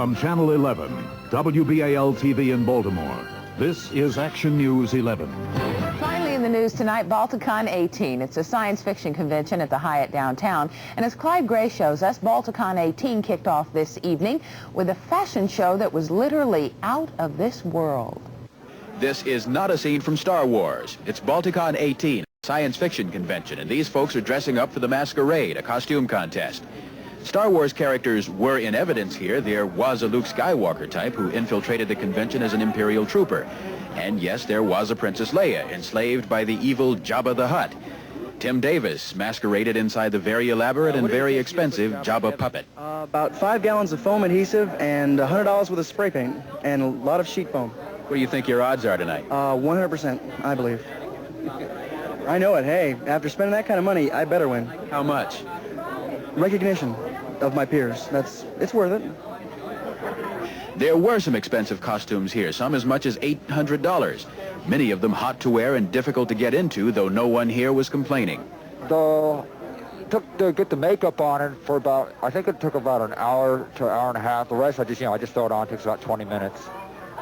From Channel 11, WBAL-TV in Baltimore, this is Action News 11. Finally in the news tonight, Balticon 18. It's a science fiction convention at the Hyatt downtown. And as Clyde Gray shows us, Balticon 18 kicked off this evening with a fashion show that was literally out of this world. This is not a scene from Star Wars. It's Balticon 18, a science fiction convention, and these folks are dressing up for the masquerade, a costume contest. Star Wars characters were in evidence here. There was a Luke Skywalker type who infiltrated the convention as an Imperial trooper. And yes, there was a Princess Leia, enslaved by the evil Jabba the Hutt. Tim Davis masqueraded inside the very elaborate and very expensive Jabba puppet. About 5 gallons of foam adhesive and $100 worth of spray paint and a lot of sheet foam. What do you think your odds are tonight? 100%, I believe. I know it. Hey, after spending that kind of money, I better win. How much? Recognition of my peers. It's worth it. There were some expensive costumes here, some as much as $800. Many of them hot to wear and difficult to get into, though no one here was complaining. Took to get the makeup on it for about, I think it took about an hour to an hour and a half. The rest I just throw it on. It takes about 20 minutes.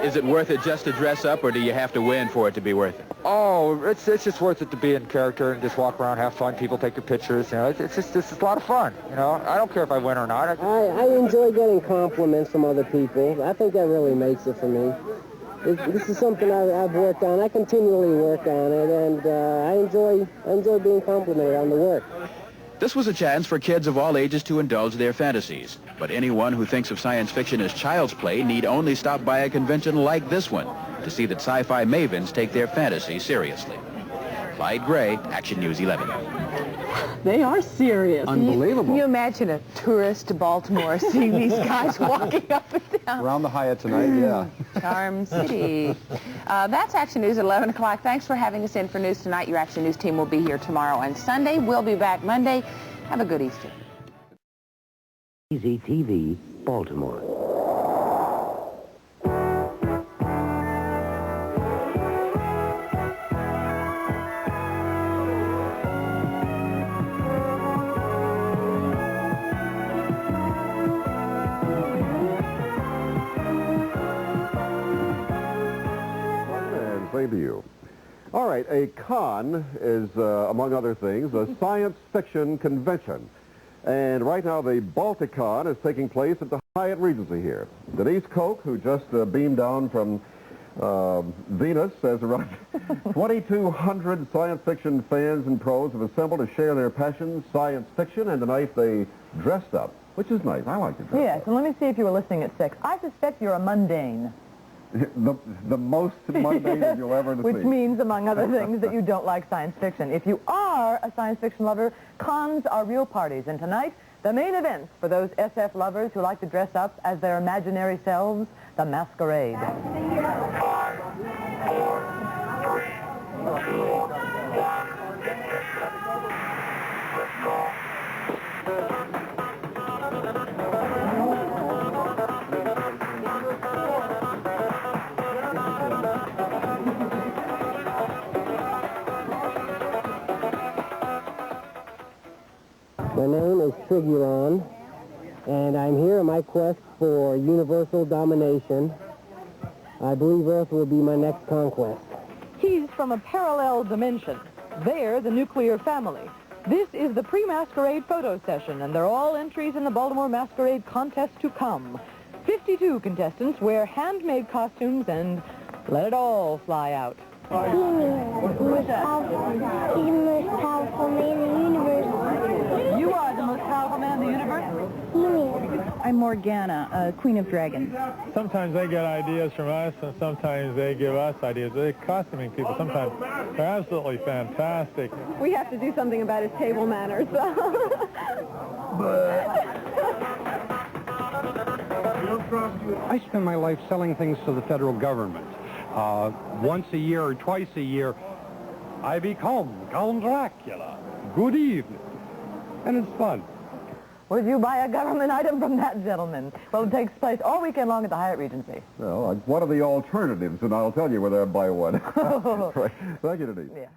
Is it worth it just to dress up, or do you have to win for it to be worth it? Oh, it's just worth it to be in character and just walk around, have fun. People take your pictures. You know, it's a lot of fun. You know, I don't care if I win or not. I enjoy getting compliments from other people. I think that really makes it for me. This is something I've worked on. I continually work on it, and I enjoy being complimented on the work. This was a chance for kids of all ages to indulge their fantasies. But anyone who thinks of science fiction as child's play need only stop by a convention like this one to see that sci-fi mavens take their fantasy seriously. Clyde Gray, Action News 11. They are serious. Unbelievable. Can you imagine a tourist to Baltimore seeing these guys walking up and down? Around the Hyatt tonight, yeah. Charm City. That's Action News at 11 o'clock. Thanks for having us in for News Tonight. Your Action News team will be here tomorrow and Sunday. We'll be back Monday. Have a good Easter. Easy TV, Baltimore. Same to you. All right, a con is, among other things, a science fiction convention. And right now the Balticon is taking place at the Hyatt Regency here. Denise Koch, who just beamed down from Venus, says around 2,200 science fiction fans and pros have assembled to share their passion, science fiction, and tonight they dressed up, which is nice. I like to dress up. Yes, and let me see if you were listening at 6. I suspect you're a mundane. The most mundane that you'll ever see. Which means, among other things, that you don't like science fiction. If you are a science fiction lover, cons are real parties. And tonight, the main events for those SF lovers who like to dress up as their imaginary selves, the masquerade. 5, 4, 3, 2, 1. Let's go. My name is Triguron, and I'm here on my quest for universal domination. I believe Earth will be my next conquest. He's from a parallel dimension. They're the nuclear family. This is the pre-masquerade photo session, and they're all entries in the Baltimore Masquerade contest to come. 52 contestants wear handmade costumes and let it all fly out. He's the most powerful man in the universe. You are the most powerful man in the universe? I'm Morgana, Queen of Dragons. Sometimes they get ideas from us, and sometimes they give us ideas. They're costuming people. Sometimes they're absolutely fantastic. We have to do something about his table manners. I spend my life selling things to the federal government. Once a year or twice a year, I become Count Dracula. Good evening. And it's fun. Would you buy a government item from that gentleman? Well, it takes place all weekend long at the Hyatt Regency. Well, what are the alternatives? And I'll tell you whether I buy one. Right. Thank you, Denise. Yeah.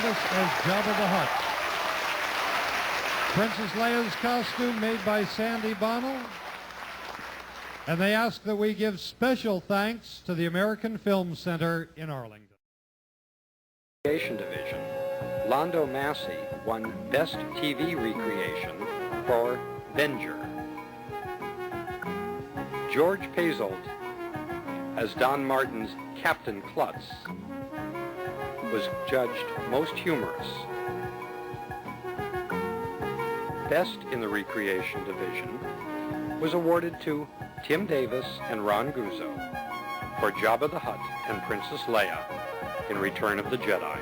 Davis as Jabba the Hutt. Princess Leia's costume made by Sandy Bonnell. And they ask that we give special thanks to the American Film Center in Arlington. Division. Londo Massey won Best TV Recreation for Venger. George Paisolt as Don Martin's Captain Klutz was judged most humorous. Best in the Recreation Division was awarded to Tim Davis and Ron Guzzo for Jabba the Hutt and Princess Leia in Return of the Jedi.